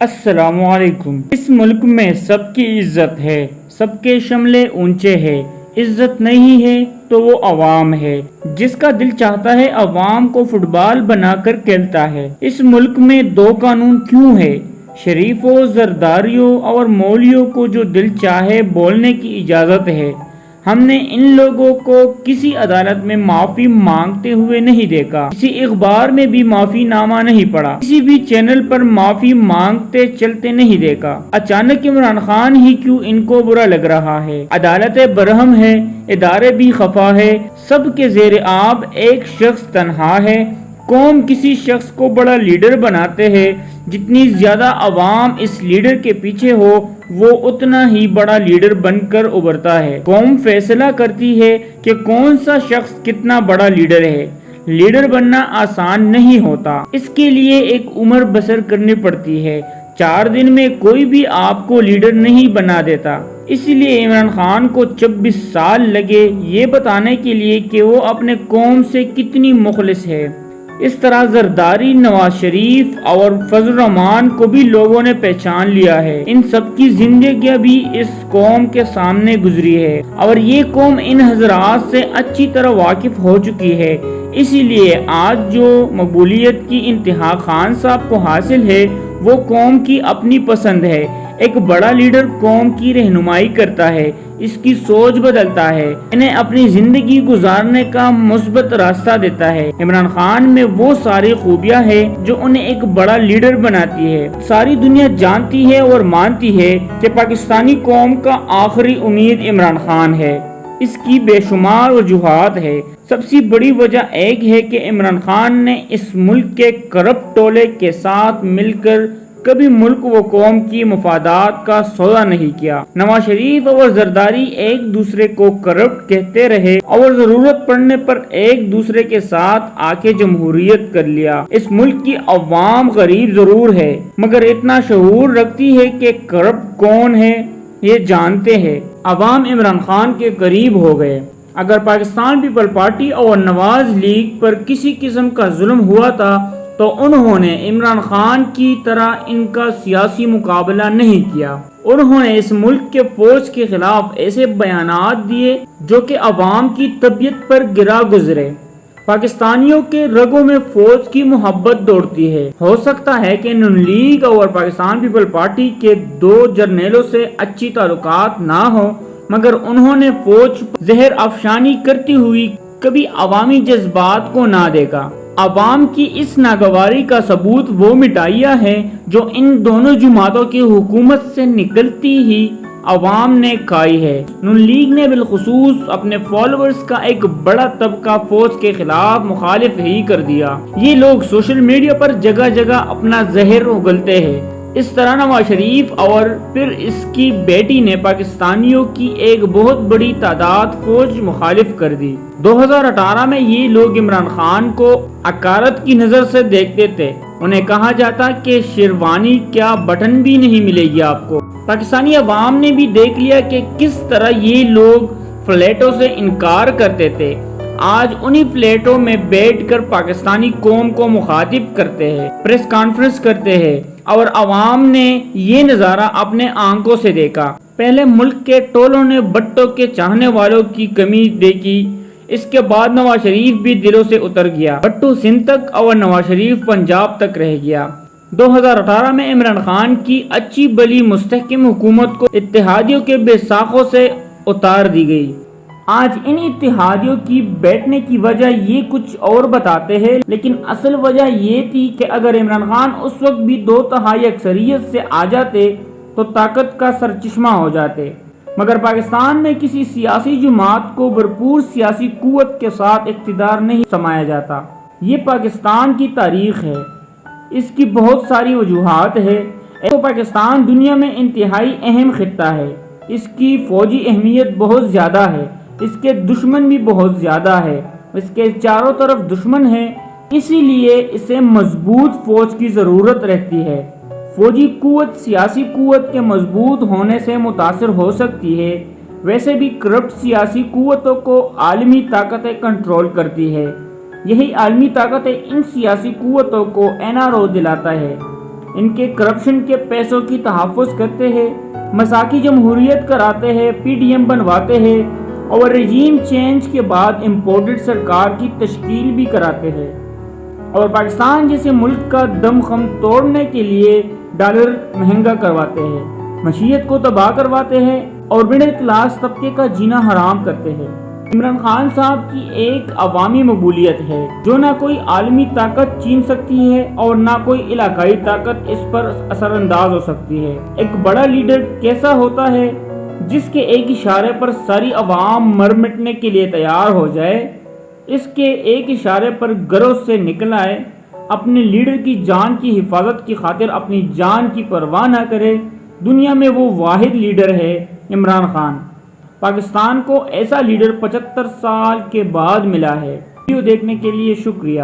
السلام علیکم۔ اس ملک میں سب کی عزت ہے، سب کے شملے اونچے ہے، عزت نہیں ہے تو وہ عوام ہے، جس کا دل چاہتا ہے عوام کو فٹ بال بنا کر کھیلتا ہے۔ اس ملک میں دو قانون کیوں ہے؟ شریفوں، زرداریوں اور مولیوں کو جو دل چاہے بولنے کی اجازت ہے۔ ہم نے ان لوگوں کو کسی عدالت میں معافی مانگتے ہوئے نہیں دیکھا، کسی اخبار میں بھی معافی نامہ نہیں پڑھا، کسی بھی چینل پر معافی مانگتے چلتے نہیں دیکھا۔ اچانک عمران خان ہی کیوں ان کو برا لگ رہا ہے؟ عدالتیں برہم ہے، ادارے بھی خفا ہے، سب کے زیر آب ایک شخص تنہا ہے۔ قوم کسی شخص کو بڑا لیڈر بناتے ہیں، جتنی زیادہ عوام اس لیڈر کے پیچھے ہو وہ اتنا ہی بڑا لیڈر بن کر ابھرتا ہے۔ قوم فیصلہ کرتی ہے کہ کون سا شخص کتنا بڑا لیڈر ہے۔ لیڈر بننا آسان نہیں ہوتا، اس کے لیے ایک عمر بسر کرنی پڑتی ہے۔ 4 دن میں کوئی بھی آپ کو لیڈر نہیں بنا دیتا۔ اس لیے عمران خان کو 26 سال لگے یہ بتانے کے لیے کہ وہ اپنے قوم سے کتنی مخلص ہے۔ اس طرح زرداری، نواز شریف اور فضل الرحمان کو بھی لوگوں نے پہچان لیا ہے۔ ان سب کی زندگیاں بھی اس قوم کے سامنے گزری ہے اور یہ قوم ان حضرات سے اچھی طرح واقف ہو چکی ہے۔ اسی لیے آج جو مقبولیت کی انتہا خان صاحب کو حاصل ہے وہ قوم کی اپنی پسند ہے۔ ایک بڑا لیڈر قوم کی رہنمائی کرتا ہے، اس کی سوچ بدلتا ہے، انہیں اپنی زندگی گزارنے کا مثبت راستہ دیتا ہے۔ عمران خان میں وہ ساری خوبیاں ہیں جو انہیں ایک بڑا لیڈر بناتی ہے۔ ساری دنیا جانتی ہے اور مانتی ہے کہ پاکستانی قوم کا آخری امید عمران خان ہے۔ اس کی بے شمار وجوہات ہے۔ سب سے بڑی وجہ ایک ہے کہ عمران خان نے اس ملک کے کرپٹ ٹولے کے ساتھ مل کر کبھی ملک و قوم کی مفادات کا سودا نہیں کیا۔ نواز شریف اور زرداری ایک دوسرے کو کرپٹ کہتے رہے اور ضرورت پڑنے پر ایک دوسرے کے ساتھ آ کے جمہوریت کر لیا۔ اس ملک کی عوام غریب ضرور ہے مگر اتنا شعور رکھتی ہے کہ کرپٹ کون ہے یہ جانتے ہیں۔ عوام عمران خان کے قریب ہو گئے۔ اگر پاکستان پیپل پارٹی اور نواز لیگ پر کسی قسم کا ظلم ہوا تھا تو انہوں نے عمران خان کی طرح ان کا سیاسی مقابلہ نہیں کیا۔ انہوں نے اس ملک کے فوج کے خلاف ایسے بیانات دیے جو کہ عوام کی طبیعت پر گرا گزرے۔ پاکستانیوں کے رگوں میں فوج کی محبت دوڑتی ہے۔ ہو سکتا ہے کہ نون لیگ اور پاکستان پیپل پارٹی کے 2 جرنیلوں سے اچھی تعلقات نہ ہوں مگر انہوں نے فوج پر زہر افشانی کرتی ہوئی کبھی عوامی جذبات کو نہ دیکھا۔ عوام کی اس ناگواری کا ثبوت وہ مٹھائیاں ہیں جو ان دونوں جماعتوں کی حکومت سے نکلتی ہی عوام نے کھائی ہے۔ نون لیگ نے بالخصوص اپنے فالوورز کا ایک بڑا طبقہ فوج کے خلاف مخالف ہی کر دیا۔ یہ لوگ سوشل میڈیا پر جگہ جگہ اپنا زہر اگلتے ہیں۔ اس طرح نواز شریف اور پھر اس کی بیٹی نے پاکستانیوں کی ایک بہت بڑی تعداد فوج مخالف کر دی۔ 2018 میں یہ لوگ عمران خان کو حقارت کی نظر سے دیکھتے تھے۔ انہیں کہا جاتا کہ شیروانی کیا بٹن بھی نہیں ملے گی آپ کو۔ پاکستانی عوام نے بھی دیکھ لیا کہ کس طرح یہ لوگ فلیٹوں سے انکار کرتے تھے۔ آج انہی فلیٹوں میں بیٹھ کر پاکستانی قوم کو مخاطب کرتے ہیں، پریس کانفرنس کرتے ہیں اور عوام نے یہ نظارہ اپنے آنکھوں سے دیکھا۔ پہلے ملک کے ٹولوں نے بھٹو کے چاہنے والوں کی کمی دیکھی، اس کے بعد نواز شریف بھی دلوں سے اتر گیا۔ بھٹو سندھ تک اور نواز شریف پنجاب تک رہ گیا۔ 2018 میں عمران خان کی اچھی بلی مستحکم حکومت کو اتحادیوں کے بے ساخوں سے اتار دی گئی۔ آج ان اتحادیوں کی بیٹھنے کی وجہ یہ کچھ اور بتاتے ہیں لیکن اصل وجہ یہ تھی کہ اگر عمران خان اس وقت بھی 2/3 اکثریت سے آ جاتے تو طاقت کا سرچشمہ ہو جاتے، مگر پاکستان میں کسی سیاسی جماعت کو بھرپور سیاسی قوت کے ساتھ اقتدار نہیں سمایا جاتا۔ یہ پاکستان کی تاریخ ہے، اس کی بہت ساری وجوہات ہے۔ ایک تو پاکستان دنیا میں انتہائی اہم خطہ ہے، اس کی فوجی اہمیت بہت زیادہ ہے، اس کے دشمن بھی بہت زیادہ ہے، اس کے چاروں طرف دشمن ہیں، اسی لیے اسے مضبوط فوج کی ضرورت رہتی ہے۔ فوجی قوت سیاسی قوت کے مضبوط ہونے سے متاثر ہو سکتی ہے، ویسے بھی کرپٹ سیاسی قوتوں کو عالمی طاقتیں کنٹرول کرتی ہے۔ یہی عالمی طاقتیں ان سیاسی قوتوں کو NRO دلاتا ہے۔ ان کے کرپشن کے پیسوں کی تحفظ کرتے ہیں، مساقی جمہوریت کراتے ہیں، پی ڈی ایم بنواتے ہیں اور رجیم چینج کے بعد امپورٹڈ سرکار کی تشکیل بھی کراتے ہیں، اور پاکستان جیسے ملک کا دم خم توڑنے کے لیے ڈالر مہنگا کرواتے ہیں، معیشت کو تباہ کرواتے ہیں اور مڈل کلاس طبقے کا جینا حرام کرتے ہیں۔ عمران خان صاحب کی ایک عوامی مقبولیت ہے جو نہ کوئی عالمی طاقت چھین سکتی ہے اور نہ کوئی علاقائی طاقت اس پر اثر انداز ہو سکتی ہے۔ ایک بڑا لیڈر کیسا ہوتا ہے؟ جس کے ایک اشارے پر ساری عوام مر مٹنے کے لیے تیار ہو جائے، اس کے ایک اشارے پر گھروں سے نکل آئے، اپنے لیڈر کی جان کی حفاظت کی خاطر اپنی جان کی پرواہ نہ کرے۔ دنیا میں وہ واحد لیڈر ہے عمران خان۔ پاکستان کو ایسا لیڈر 75 سال کے بعد ملا ہے۔ ویڈیو دیکھنے کے لیے شکریہ۔